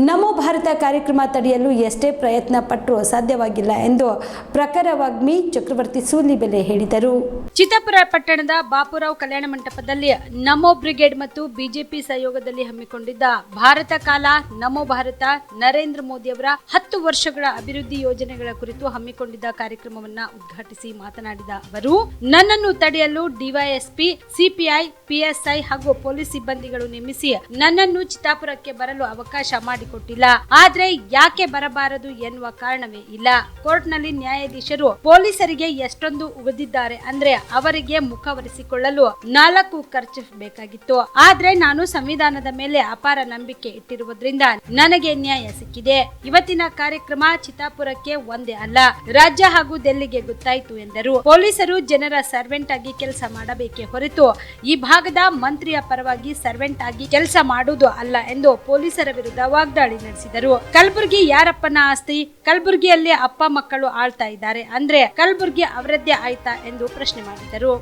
ನಮೋ ಭಾರತ ಕಾರ್ಯಕ್ರಮ ತಡೆಯಲು ಎಷ್ಟೇ ಪ್ರಯತ್ನ ಪಟ್ಟರೂ ಸಾಧ್ಯವಾಗಿಲ್ಲ ಎಂದು ಪ್ರಖರವಾಗ್ಮಿ ಚಕ್ರವರ್ತಿ ಸೂಲಿಬೆಲೆ ಹೇಳಿದರು. ಚಿತ್ತಾಪುರ ಪಟ್ಟಣದ ಬಾಪುರಾವ್ ಕಲ್ಯಾಣ ಮಂಟಪದಲ್ಲಿ ನಮೋ ಬ್ರಿಗೇಡ್ ಮತ್ತು ಬಿಜೆಪಿ ಸಹಯೋಗದಲ್ಲಿ ಹಮ್ಮಿಕೊಂಡಿದ್ದ ಭಾರತ ಕಾಲ ನಮೋ ಭಾರತ ನರೇಂದ್ರ ಮೋದಿ ಅವರ 10 ವರ್ಷಗಳ ಅಭಿವೃದ್ಧಿ ಯೋಜನೆಗಳ ಕುರಿತು ಹಮ್ಮಿಕೊಂಡಿದ್ದ ಕಾರ್ಯಕ್ರಮವನ್ನ ಉದ್ಘಾಟಿಸಿ ಮಾತನಾಡಿದ ಅವರು, ನನ್ನನ್ನು ತಡೆಯಲು ಡಿವೈಎಸ್ಪಿ, ಸಿಪಿಐ, ಪಿಎಸ್ಐ ಹಾಗೂ ಪೊಲೀಸ್ ಸಿಬ್ಬಂದಿಗಳು ನೇಮಿಸಿ ನನ್ನನ್ನು ಚಿತ್ತಾಪುರಕ್ಕೆ ಬರಲು ಅವಕಾಶ ಮಾಡಿಕೊಟ್ಟಿಲ್ಲ. ಆದ್ರೆ ಯಾಕೆ ಬರಬಾರದು ಎನ್ನುವ ಕಾರಣವೇ ಇಲ್ಲ. ಕೋರ್ಟ್ನಲ್ಲಿ ನ್ಯಾಯಾಧೀಶರು ಪೊಲೀಸರಿಗೆ ಎಷ್ಟೊಂದು ಉಗಿದಿದ್ದಾರೆ ಅಂದ್ರೆ ಅವರಿಗೆ ಮುಖವರಿಸಿಕೊಳ್ಳಲು 4 ಖರ್ಚು ಬೇಕಾಗಿತ್ತು. ಆದ್ರೆ ನಾನು ಸಂವಿಧಾನದ ಮೇಲೆ ಅಪಾರ ನಂಬಿಕೆ ಇಟ್ಟಿರುವುದರಿಂದ ನನಗೆ ನ್ಯಾಯ ಸಿಕ್ಕಿದೆ. ಇವತ್ತಿನ ಕಾರ್ಯಕ್ರಮ ಚಿತ್ತಾಪುರಕ್ಕೆ ಒಂದೇ ಅಲ್ಲ, ರಾಜ್ಯ ಹಾಗೂ ದೆಹಲಿಗೆ ಗೊತ್ತಾಯಿತು ಎಂದರು. ಪೊಲೀಸರು ಜನರ ಸರ್ವೆಂಟ್ ಆಗಿ ಕೆಲಸ ಮಾಡಬೇಕೇ ಹೊರತು ಈ ಭಾಗದ ಮಂತ್ರಿಯ ಪರವಾಗಿ ಸರ್ವೆಂಟ್ ಆಗಿ ಕೆಲಸ ಮಾಡುವುದು ಅಲ್ಲ ಎಂದು ಪೊಲೀಸರ ವಿರುದ್ಧ ವಾಗ್ದಾಳಿ ನಡೆಸಿದರು. ಕಲಬುರಗಿ ಯಾರಪ್ಪನ ಆಸ್ತಿ? ಕಲಬುರಗಿಯಲ್ಲಿ ಅಪ್ಪ ಮಕ್ಕಳು ಆಳ್ತಾ ಇದ್ದಾರೆ ಅಂದ್ರೆ ಕಲಬುರಗಿ ಅವರದ್ದೇ ಆಯ್ತಾ ಎಂದು ಪ್ರಶ್ನೆ ಮಾಡಿದರು.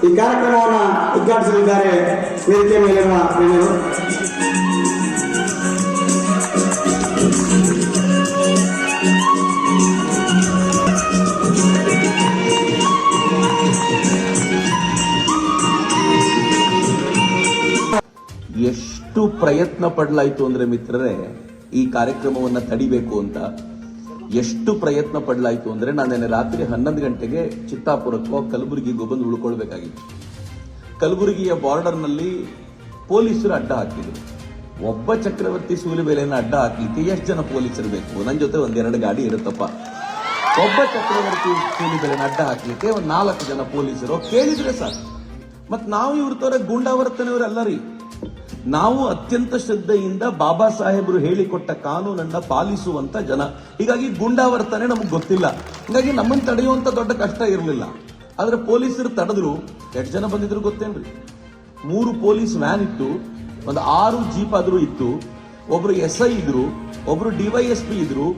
ಈ ಕಾರ್ಯಕ್ರಮವನ್ನು ಉದ್ಘಾಟಿಸಲಿದ್ದಾರೆ ವೇದಿಕೆ ಮೇಲಿರುವ ಎಷ್ಟು ಪ್ರಯತ್ನ ಪಡಲಾಯಿತು ಅಂದ್ರೆ ಮಿತ್ರರೇ, ಈ ಕಾರ್ಯಕ್ರಮವನ್ನ ತಡಿಬೇಕು ಅಂತ ಎಷ್ಟು ಪ್ರಯತ್ನ ಪಡಲಾಯಿತು ಅಂದ್ರೆ ನಾನು ರಾತ್ರಿ 11 ಗಂಟೆಗೆ ಚಿತ್ತಾಪುರಕ್ಕೋ ಕಲಬುರಗಿಗೋ ಬಂದು ಉಳ್ಕೊಳ್ಬೇಕಾಗಿತ್ತು. ಕಲಬುರಗಿಯ ಬಾರ್ಡರ್ನಲ್ಲಿ ಪೊಲೀಸರು ಅಡ್ಡ ಹಾಕಿದ್ರು. ಒಬ್ಬ ಚಕ್ರವರ್ತಿ ಸೂಲಿಬೆಲೆನ ಅಡ್ಡ ಹಾಕ್ಲಿಕ್ಕೆ ಎಷ್ಟು ಜನ ಪೊಲೀಸರು ಬೇಕು? ನನ್ನ ಜೊತೆ 1-2 ಗಾಡಿ ಇರುತ್ತಪ್ಪ. ಒಬ್ಬ ಚಕ್ರವರ್ತಿ ಸೂಲಿಬೆಲೆನ ಅಡ್ಡ ಹಾಕ್ಲಿಕ್ಕೆ 4 ಜನ ಪೊಲೀಸರು ಕೇಳಿದ್ರೆ ಸಾಕು. ಮತ್ ನಾವು ಇವ್ರ ತರ ಗೂಂಡಾವರ್ತನೆಯವರಲ್ಲ ರೀ. ನಾವು ಅತ್ಯಂತ ಶ್ರದ್ಧೆಯಿಂದ ಬಾಬಾ ಸಾಹೇಬರು ಹೇಳಿಕೊಟ್ಟ ಕಾನೂನನ್ನ ಪಾಲಿಸುವಂತ ಜನ. ಹೀಗಾಗಿ ಗುಂಡಾವರ್ತನೆ ನಮಗ್ ಗೊತ್ತಿಲ್ಲ. ಹೀಗಾಗಿ ನಮ್ಮನ್ನು ತಡೆಯುವಂತ ದೊಡ್ಡ ಕಷ್ಟ ಇರಲಿಲ್ಲ. ಆದ್ರೆ ಪೊಲೀಸರು ತಡೆದ್ರು. ಎಷ್ಟು ಜನ ಬಂದಿದ್ರು ಗೊತ್ತೇನ್ರಿ? 3 ಪೊಲೀಸ್ ವ್ಯಾನ್ ಇತ್ತು, 6 ಜೀಪ್ ಆದ್ರೂ ಇತ್ತು, ಒಬ್ರು SI ಇದ್ರು, ಒಬ್ರು DYSP ಇದ್ರು,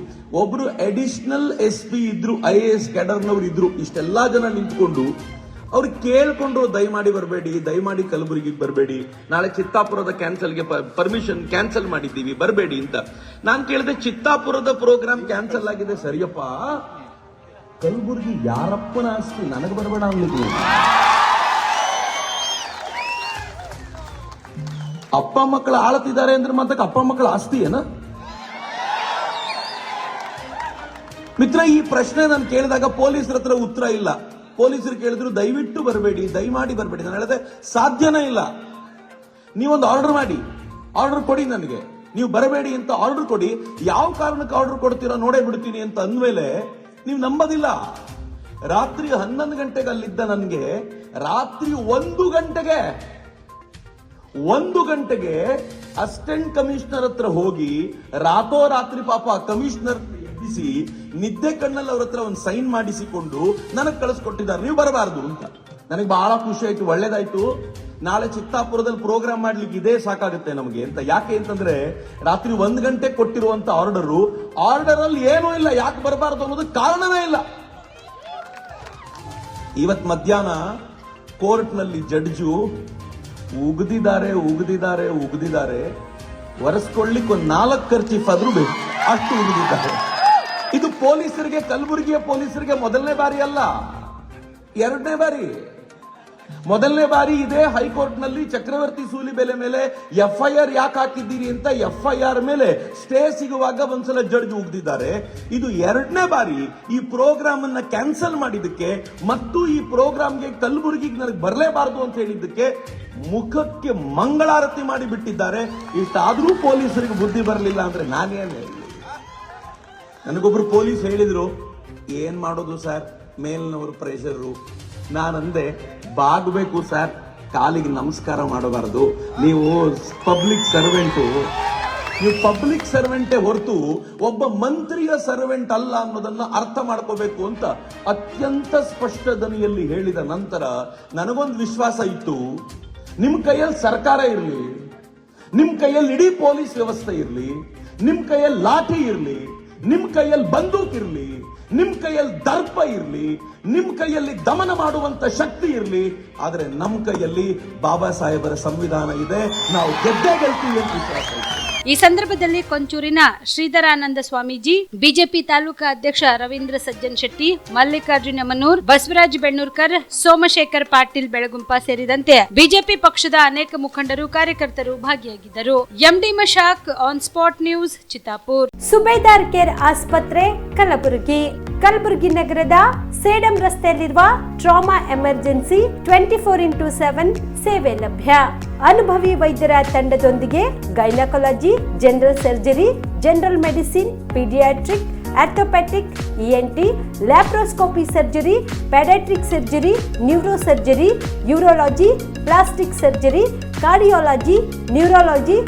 ಒಬ್ರು ಅಡಿಷನಲ್ SP ಇದ್ರು, IAS ಕ್ಯಾಡರ್ನವ್ರು ಇದ್ರು. ಇಷ್ಟೆಲ್ಲಾ ಜನ ನಿಂತ್ಕೊಂಡು ಅವ್ರು ಕೇಳ್ಕೊಂಡ್ರು, ದಯಮಾಡಿ ಬರಬೇಡಿ, ದಯಮಾಡಿ ಕಲಬುರಗಿಗೆ ಬರಬೇಡಿ, ನಾಳೆ ಚಿತ್ತಾಪುರದ ಕ್ಯಾನ್ಸಲ್ಗೆ ಪರ್ಮಿಷನ್ ಕ್ಯಾನ್ಸಲ್ ಮಾಡಿದ್ದೀವಿ, ಬರಬೇಡಿ ಅಂತ. ನಾನು ಕೇಳಿದೆ, ಚಿತ್ತಾಪುರದ ಪ್ರೋಗ್ರಾಮ್ ಕ್ಯಾನ್ಸಲ್ ಆಗಿದೆ ಸರಿಯಪ್ಪ, ಕಲಬುರಗಿ ಯಾರಪ್ಪನ ಆಸ್ತಿ? ನನಗೆ ಬರಬೇಡ ಅನ್ಲಿಕ್ಕೆ. ಅಪ್ಪ ಮಕ್ಕಳು ಆಳತಿದ್ದಾರೆ ಅಂದ್ರೆ ಮತ್ತೆ ಅಪ್ಪ ಮಕ್ಕಳ ಆಸ್ತಿ ಏನ ಮಿತ್ರ? ಈ ಪ್ರಶ್ನೆ ನಾನು ಕೇಳಿದಾಗ ಪೊಲೀಸರ ಹತ್ರ ಉತ್ತರ ಇಲ್ಲ. ಪೊಲೀಸರು ಕೇಳಿದ್ರು, ದಯವಿಟ್ಟು ಬರಬೇಡಿ, ದಯಮಾಡಿ ಬರಬೇಡಿ. ನಾನು ಹೇಳಿದೆ, ಸಾಧ್ಯನೇ ಇಲ್ಲ. ನೀವೊಂದು ಆರ್ಡರ್ ಮಾಡಿ, ಆರ್ಡರ್ ಕೊಡಿ ನನಗೆ, ನೀವು ಬರಬೇಡಿ ಅಂತ ಆರ್ಡರ್ ಕೊಡಿ. ಯಾವ ಕಾರಣಕ್ಕೆ ಆರ್ಡರ್ ಕೊಡ್ತೀರೋ ನೋಡೇ ಬಿಡ್ತೀನಿ ಅಂತ ಅಂದ್ಮೇಲೆ ನೀವು ನಂಬೋದಿಲ್ಲ. ರಾತ್ರಿ 11 ಗಂಟೆಗೆ ಅಲ್ಲಿದ್ದ ನನಗೆ ರಾತ್ರಿ 1 ಗಂಟೆಗೆ ಅಸಿಸ್ಟೆಂಟ್ ಕಮಿಷನರ್ ಹತ್ರ ಹೋಗಿ ರಾತ್ರಿ ಪಾಪ ಕಮಿಷನರ್ ಎಬ್ಬಿಸಿ ನಿದ್ದೆ ಕಣ್ಣಲ್ಲಿ ಅವ್ರ ಹತ್ರ ಒಂದು ಸೈನ್ ಮಾಡಿಸಿಕೊಂಡು ನನಗೆ ಕಳಿಸ್ಕೊಟ್ಟಿದ್ದಾರೆ, ನೀವು ಬರಬಾರದು ಅಂತ. ನನಗೆ ಬಹಳ ಖುಷಿ ಆಯ್ತು, ಒಳ್ಳೇದಾಯ್ತು. ನಾಳೆ ಚಿತ್ತಾಪುರದಲ್ಲಿ ಪ್ರೋಗ್ರಾಮ್ ಮಾಡ್ಲಿಕ್ಕೆ ಇದೇ ಸಾಕಾಗುತ್ತೆ ನಮಗೆ ಅಂತ. ಯಾಕೆ ಅಂತಂದ್ರೆ ರಾತ್ರಿ 1 ಗಂಟೆ ಕೊಟ್ಟಿರುವಂತ ಆರ್ಡರ್ ಅಲ್ಲಿ ಏನೂ ಇಲ್ಲ. ಯಾಕೆ ಬರಬಾರದು ಅನ್ನೋದಕ್ಕೆ ಕಾರಣವೇ ಇಲ್ಲ. ಇವತ್ ಮಧ್ಯಾಹ್ನ ಕೋರ್ಟ್ ನಲ್ಲಿ ಜಡ್ಜು ಉಗಿದಿದ್ದಾರೆ ಒರೆಸ್ಕೊಳ್ಳಿಕ್ಕೆ 4 ಖರ್ಚೀಫ್ ಆದ್ರೂ ಬೇಕು, ಅಷ್ಟು ಉಗಿದಿದ್ದಾರೆ. ಇದು ಪೊಲೀಸರಿಗೆ, ಕಲಬುರಗಿಯ ಪೊಲೀಸರಿಗೆ ಮೊದಲನೇ ಬಾರಿ ಅಲ್ಲ, 2ನೇ ಬಾರಿ. ಮೊದಲನೇ ಬಾರಿ ಇದೇ ಹೈಕೋರ್ಟ್ ನಲ್ಲಿ ಚಕ್ರವರ್ತಿ ಸೂಲಿಬೆಲೆ ಮೇಲೆ FIR ಯಾಕೆ ಹಾಕಿದ್ದೀರಿ ಅಂತ FIR ಮೇಲೆ ಸ್ಟೇ ಸಿಗುವಾಗ ಒಂದ್ಸಲ ಜಡ್ಜ್ ಉಗ್ದಿದ್ದಾರೆ. ಇದು 2ನೇ ಬಾರಿ ಈ ಪ್ರೋಗ್ರಾಮ್ ಅನ್ನ ಕ್ಯಾನ್ಸಲ್ ಮಾಡಿದ್ದಕ್ಕೆ ಮತ್ತು ಈ ಪ್ರೋಗ್ರಾಮ್ಗೆ ಕಲಬುರಗಿಗೆ ನನಗೆ ಬರಲೇಬಾರದು ಅಂತ ಹೇಳಿದ್ದಕ್ಕೆ ಮುಖಕ್ಕೆ ಮಂಗಳಾರತಿ ಮಾಡಿ ಬಿಟ್ಟಿದ್ದಾರೆ. ಇಷ್ಟಾದ್ರೂ ಪೊಲೀಸರಿಗೆ ಬುದ್ಧಿ ಬರಲಿಲ್ಲ ಅಂದ್ರೆ ನಾನೇನು ಹೇಳಿ? ನನಗೊಬ್ರು ಪೊಲೀಸ್ ಹೇಳಿದ್ರು, ಏನ್ ಮಾಡೋದು ಸರ್, ಮೇಲಿನವರು ಪ್ರೆಷರು. ನಾನಂದೆ, ಬಾಗಬೇಕು ಸರ್, ಕಾಲಿಗೆ ನಮಸ್ಕಾರ ಮಾಡಬಾರದು. ನೀವು ಪಬ್ಲಿಕ್ ಸರ್ವೆಂಟೇ ಹೊರತು ಒಬ್ಬ ಮಂತ್ರಿಯ ಸರ್ವೆಂಟ್ ಅಲ್ಲ ಅನ್ನೋದನ್ನ ಅರ್ಥ ಮಾಡ್ಕೋಬೇಕು ಅಂತ ಅತ್ಯಂತ ಸ್ಪಷ್ಟ ಧ್ವನಿಯಲ್ಲಿ ಹೇಳಿದ ನಂತರ ನನಗೊಂದು ವಿಶ್ವಾಸ ಇತ್ತು, ನಿಮ್ ಕೈಯಲ್ಲಿ ಸರ್ಕಾರ ಇರಲಿ, ನಿಮ್ ಕೈಯಲ್ಲಿ ಇಡೀ ಪೊಲೀಸ್ ವ್ಯವಸ್ಥೆ ಇರಲಿ, ನಿಮ್ ಕೈಯಲ್ಲಿ ಲಾಠಿ ಇರಲಿ, ನಿಮ್ ಕೈಯಲ್ಲಿ ಬಂದೂಕ್ ಇರಲಿ, ನಿಮ್ ಕೈಯಲ್ಲಿ ದರ್ಪ ಇರಲಿ, ನಿಮ್ ಕೈಯಲ್ಲಿ ದಮನ ಮಾಡುವಂತ ಶಕ್ತಿ ಇರಲಿ, ಆದ್ರೆ ನಮ್ಮ ಕೈಯಲ್ಲಿ ಬಾಬಾ ಸಾಹೇಬರ ಸಂವಿಧಾನ ಇದೆ. ನಾವು ಗೆದ್ದೇ ಗೆಲ್ತೀವಿ ಅಂತ ವಿಶ್ವಾಸ ಇದೆ. ಈ ಸಂದರ್ಭದಲ್ಲಿ ಕೊಂಚೂರಿನ ಶ್ರೀಧರಾನಂದ ಸ್ವಾಮೀಜಿ, ಬಿಜೆಪಿ ತಾಲೂಕಾ ಅಧ್ಯಕ್ಷ ರವೀಂದ್ರ ಸಜ್ಜನ್ ಶೆಟ್ಟಿ, ಮಲ್ಲಿಕಾರ್ಜುನ ಮನೂರ್, ಬಸವರಾಜ್ ಬೆಣ್ಣೂರ್ಕರ್, ಸೋಮಶೇಖರ್ ಪಾಟೀಲ್ ಬೆಳಗುಂಪ ಸೇರಿದಂತೆ ಬಿಜೆಪಿ ಪಕ್ಷದ ಅನೇಕ ಮುಖಂಡರು, ಕಾರ್ಯಕರ್ತರು ಭಾಗಿಯಾಗಿದ್ದರು. MD Mashak, on spot news, Chittapur. Subedar care ಆಸ್ಪತ್ರೆ, ಕಲಬುರಗಿ. ಕಲಬುರಗಿ ನಗರದ ಸೇಡಂ ರಸ್ತೆಯಲ್ಲಿರುವ ಟ್ರಾಮಾ ಎಮರ್ಜೆನ್ಸಿ 24x7 ಸೇವೆ ಲಭ್ಯ. ಅನುಭವಿ ವೈದ್ಯರ ತಂಡದೊಂದಿಗೆ gynaecology, general surgery, general medicine, paediatric, orthopaedic, ENT, laparoscopy surgery, paediatric surgery, neuro surgery, urology, plastic surgery, cardiology, neurology,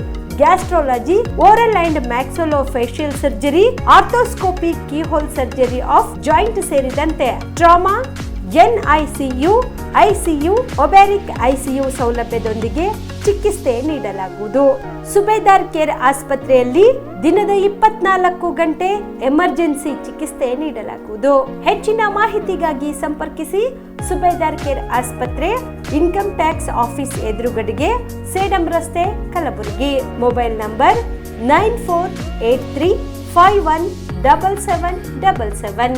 gastrology, oral and maxillofacial surgery, arthroscopy, keyhole surgery of joint ಸೇರಿದಂತೆ trauma, NICU, ICU, obstetric ICU ಸೌಲಭ್ಯದೊಂದಿಗೆ ಚಿಕಿತ್ಸೆ ನೀಡಲಾಗುವುದು. ಸುಬೇದಾರ್ care ಆಸ್ಪತ್ರೆಯಲ್ಲಿ ದಿನದ 24 ಗಂಟೆ emergency ಚಿಕಿತ್ಸೆ ನೀಡಲಾಗುವುದು. ಹೆಚ್ಚಿನ ಮಾಹಿತಿಗಾಗಿ ಸಂಪರ್ಕಿಸಿ ಸುಬೇದಾರ್ ಕೇರ್ ಆಸ್ಪತ್ರೆ, ಇನ್ಕಮ್ ಟ್ಯಾಕ್ಸ್ ಆಫೀಸ್ ಎದುರುಗಡೆಗೆ, ಸೇಡಂ ರಸ್ತೆ, ಕಲಬುರಗಿ. Mobile number 9483517777.